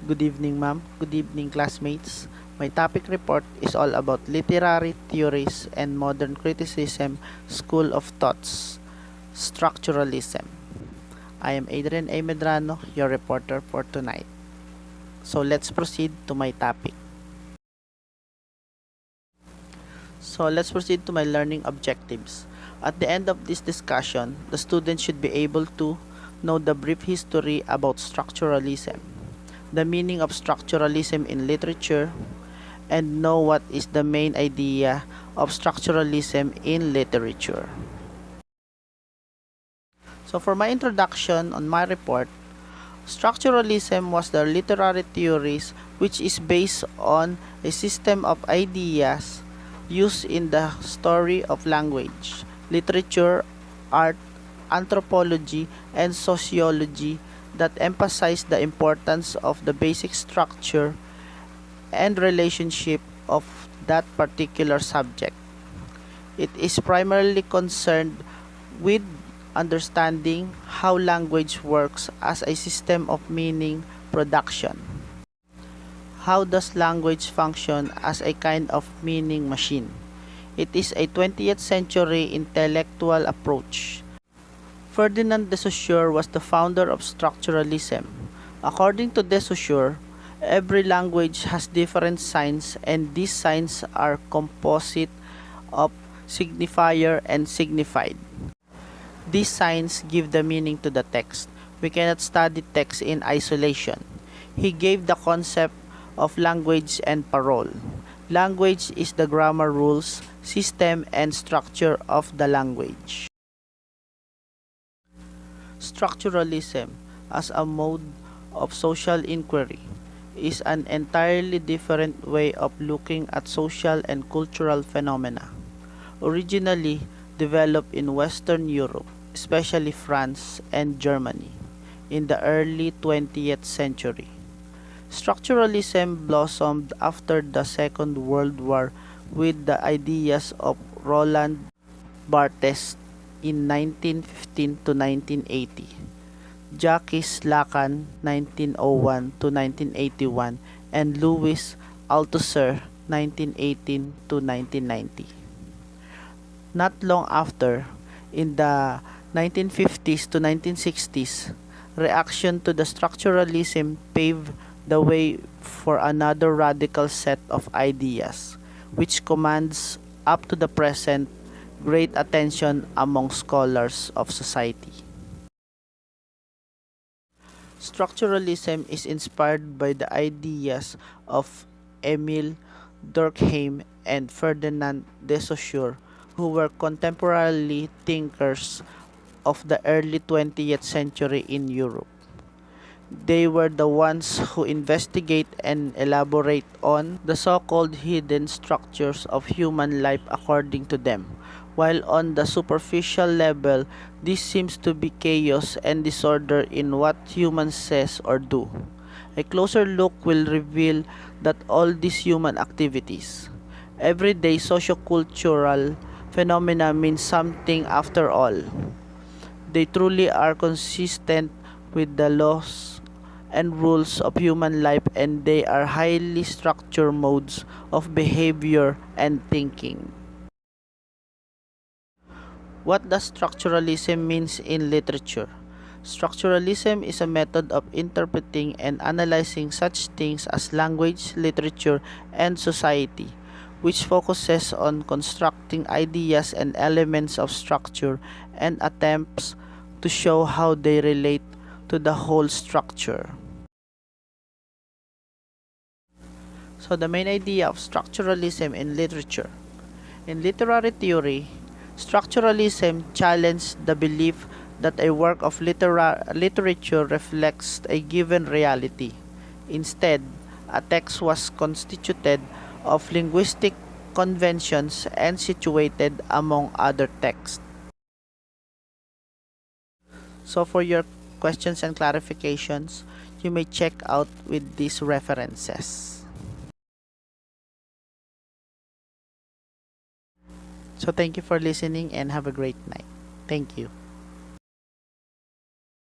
Good evening, ma'am. Good evening, classmates. My topic report is all about literary theories and modern criticism, school of thoughts, structuralism. I am Adrian A. Medrano, your reporter for tonight. So let's proceed to my topic. So let's proceed to my learning objectives. At the end of this discussion, the students should be able to know the brief history about structuralism, the meaning of structuralism in literature, and know what is the main idea of structuralism in literature. So for my introduction on my report, structuralism was the literary theories which is based on a system of ideas used in the story of language, literature, art, anthropology, and sociology that emphasize the importance of the basic structure and relationship of that particular subject. It is primarily concerned with understanding how language works as a system of meaning production. How does language function as a kind of meaning machine? It is a 20th century intellectual approach. Ferdinand de Saussure was the founder of structuralism. According to de Saussure, every language has different signs, and these signs are composite of signifier and signified. These signs give the meaning to the text. We cannot study text in isolation. He gave the concept of language and parole. Language is the grammar rules, system, and structure of the language. Structuralism, as a mode of social inquiry, is an entirely different way of looking at social and cultural phenomena. Originally developed in Western Europe, especially France and Germany, in the early 20th century. Structuralism blossomed after the Second World War with the ideas of Roland Barthes in 1915 to 1980, Jacques Lacan 1901 to 1981, and Louis Althusser 1918 to 1990. Not long after, in the 1950s to 1960s, reaction to the structuralism paved the way for another radical set of ideas, which commands up to the present great attention among scholars of society. Structuralism is inspired by the ideas of Émile Durkheim and Ferdinand de Saussure, who were contemporary thinkers of the early 20th century in Europe. They were the ones who investigate and elaborate on the so-called hidden structures of human life according to them. While on the superficial level, this seems to be chaos and disorder in what humans says or do. A closer look will reveal that all these human activities, everyday sociocultural phenomena mean something after all. They truly are consistent with the laws and rules of human life, and they are highly structured modes of behavior and thinking. What does structuralism means in literature? Structuralism is a method of interpreting and analyzing such things as language, literature, and society, which focuses on constructing ideas and elements of structure and attempts to show how they relate to the whole structure. So the main idea of structuralism in literature. In literary theory, structuralism challenged the belief that a work of literature reflects a given reality. Instead, a text was constituted of linguistic conventions and situated among other texts. So for your questions and clarifications, you may check out with these references. So thank you for listening and have a great night. Thank you.